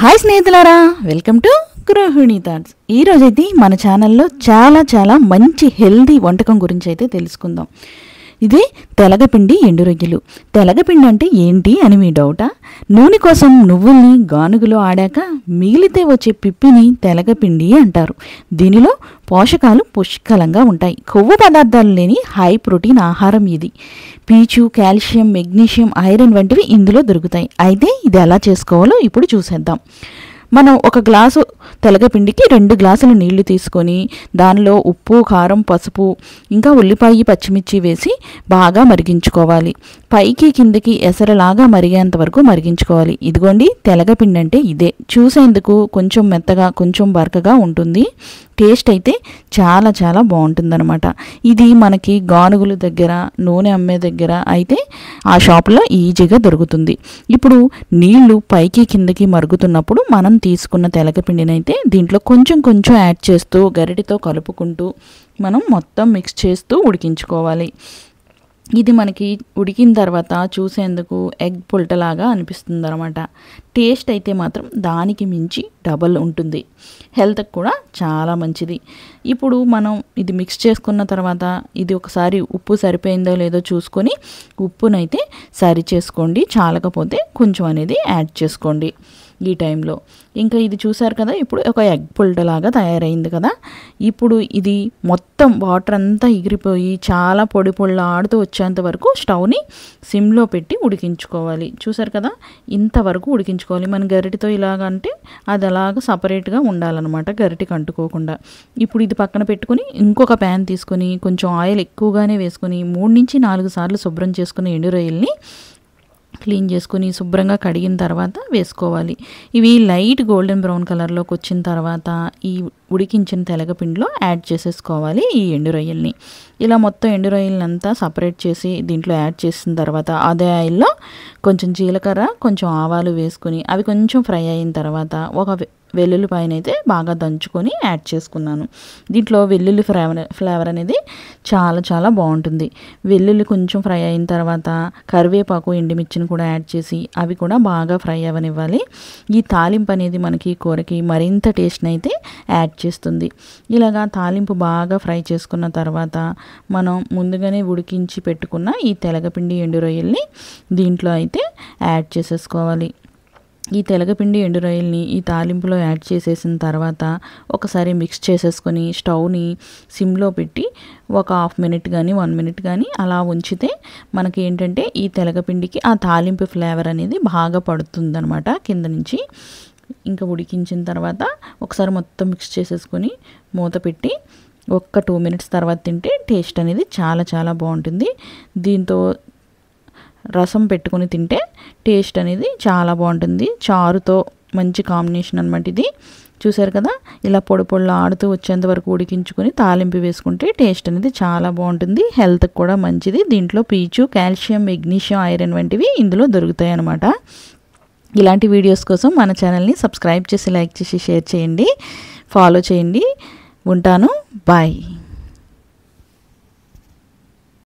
Hi స్నేహితులారా, welcome to గృహిణి thoughts. ఈరోజైతే మన ఛానల్లో చాలా మంచి హెల్దీ వంటకం గురించి అయితే తెలుసుకుందాం. ఇది తెలగపిండి ఎండు రొయ్యలు. తెలగపిండి అంటే ఏంటి అని మీ డౌటా? నూనె కోసం నువ్వుల్ని గానుగులో ఆడాక మిగిలితే వచ్చే పిప్పిని తెలగపిండి అంటారు. దీనిలో పోషకాలు పుష్కలంగా ఉంటాయి. కొవ్వు పదార్థాలు లేని హై ప్రోటీన్ ఆహారం ఇది. పీచు, కాల్షియం, మెగ్నీషియం, ఐరన్ వంటివి ఇందులో దొరుకుతాయి. అయితే ఇది ఎలా చేసుకోవాలో ఇప్పుడు చూసేద్దాం. మనం ఒక గ్లాసు తెలగపిండికి 2 గ్లాసుల నీళ్లు తీసుకొని దానిలో ఉప్పు, కారం, పసుపు, ఇంకా ఉల్లిపాయ, పచ్చిమిర్చి వేసి బాగా మరిగించుకోవాలి. పైకి కిందకి ఎసరలాగా మరిగేంత వరకు మరిగించుకోవాలి. ఇదిగోండి, తెలగపిండి అంటే ఇదే. చూసేందుకు కొంచెం మెత్తగా, కొంచెం బరకగా ఉంటుంది. టేస్ట్ అయితే చాలా బాగుంటుందన్నమాట. ఇది మనకి గానుగుల దగ్గర, నూనె అమ్మే దగ్గర అయితే ఆ షాపులో ఈజీగా దొరుకుతుంది. ఇప్పుడు నీళ్లు పైకి కిందకి మరుగుతున్నప్పుడు మనం తీసుకున్న తెలగపిండిని అయితే దీంట్లో కొంచెం యాడ్ చేస్తూ గరిటెతో కలుపుకుంటూ మనం మొత్తం మిక్స్ చేస్తూ ఉడికించుకోవాలి. ఇది మనకి ఉడికిన తర్వాత చూసేందుకు ఎగ్ పుల్టలాగా అనిపిస్తుంది అనమాట. టేస్ట్ అయితే మాత్రం దానికి మించి డబల్ ఉంటుంది. హెల్త్కి కూడా చాలా మంచిది. ఇప్పుడు మనం ఇది మిక్స్ చేసుకున్న తర్వాత ఇది ఒకసారి ఉప్పు సరిపోయిందో లేదో చూసుకొని ఉప్పునైతే సరి చేసుకోండి. చాలకపోతే కొంచెం అనేది యాడ్ చేసుకోండి ఈ టైంలో. ఇంకా ఇది చూసారు కదా, ఇప్పుడు ఒక ఎగ్ పుల్టలాగా తయారైంది కదా. ఇప్పుడు ఇది మొత్తం వాటర్ అంతా ఎగిరిపోయి చాలా పొడి ఆడుతూ వచ్చేంత వరకు స్టవ్ని సిమ్లో పెట్టి ఉడికించుకోవాలి. చూసారు కదా, ఇంతవరకు ఉడికించుకోవాలి. మన గరిటెతో ఇలాగంటే అది అలాగ సపరేట్గా ఉండాలన్నమాట, గరిటెకి అంటుకోకుండా. ఇప్పుడు ఇది పక్కన పెట్టుకుని ఇంకొక ప్యాన్ తీసుకొని కొంచెం ఆయిల్ ఎక్కువగానే వేసుకొని 3 నుంచి 4 సార్లు శుభ్రం చేసుకుని ఎండు రొయ్యల్ని క్లీన్ చేసుకుని శుభ్రంగా కడిగిన తర్వాత వేసుకోవాలి. ఇవి లైట్ గోల్డెన్ బ్రౌన్ కలర్లోకి వచ్చిన తర్వాత ఈ ఉడికించిన తెలగపిండిలో యాడ్ చేసేసుకోవాలి ఈ ఎండు రొయ్యల్ని. ఇలా మొత్తం ఎండు రొయ్యల్ని అంతా సపరేట్ చేసి దీంట్లో యాడ్ చేసిన తర్వాత అదే ఆయిల్లో కొంచెం జీలకర్ర, కొంచెం ఆవాలు వేసుకుని అవి కొంచెం ఫ్రై అయిన తర్వాత ఒక వెల్లుల్లిపాయను అయితే బాగా దంచుకొని యాడ్ చేసుకున్నాను. దీంట్లో వెల్లుల్లి ఫ్లేవర్ అనేది చాలా బాగుంటుంది. వెల్లుల్లి కొంచెం ఫ్రై అయిన తర్వాత కరివేపాకు, ఎండుమిర్చిని కూడా యాడ్ చేసి అవి కూడా బాగా ఫ్రై అవ్వనివ్వాలి. ఈ తాలింపు అనేది మనకి కూరకి మరింత టేస్ట్ని అయితే యాడ్ చేస్తుంది. ఇలాగా తాలింపు బాగా ఫ్రై చేసుకున్న తర్వాత మనం ముందుగానే ఉడికించి పెట్టుకున్న ఈ తెలగపిండి ఎండు రొయ్యల్ని దీంట్లో అయితే యాడ్ చేసేసుకోవాలి. ఈ తెలగపిండి ఎండు రొయ్యల్ని ఈ తాలింపులో యాడ్ చేసేసిన తర్వాత ఒకసారి మిక్స్ చేసేసుకొని స్టవ్ని సిమ్లో పెట్టి ఒక 1/2 మినిట్ కానీ 1 మినిట్ కానీ అలా ఉంచితే మనకి ఏంటంటే ఈ తెలగపిండికి ఆ తాలింపు ఫ్లేవర్ అనేది బాగా పడుతుందన్నమాట కింద నుంచి. ఇంకా ఉడికించిన తర్వాత ఒకసారి మొత్తం మిక్స్ చేసేసుకొని మూత పెట్టి ఒక్క 2 మినిట్స్ తర్వాత తింటే టేస్ట్ అనేది చాలా బాగుంటుంది. దీంతో రసం పెట్టుకొని తింటే టేస్ట్ అనేది చాలా బాగుంటుంది. చారుతో మంచి కాంబినేషన్ అనమాట ఇది. చూసారు కదా, ఇలా పొడి ఆడుతూ వచ్చేంత వరకు ఉడికించుకొని తాలింపు వేసుకుంటే టేస్ట్ అనేది చాలా బాగుంటుంది. హెల్త్కి కూడా మంచిది. దీంట్లో పీచు, కాల్షియం, మెగ్నీషియం, ఐరన్ వంటివి ఇందులో దొరుకుతాయి అన్నమాట. ఇలాంటి వీడియోస్ కోసం మన ఛానల్ని సబ్స్క్రైబ్ చేసి, లైక్ చేసి, షేర్ చేయండి, ఫాలో చేయండి. ఉంటాను. బాయ్.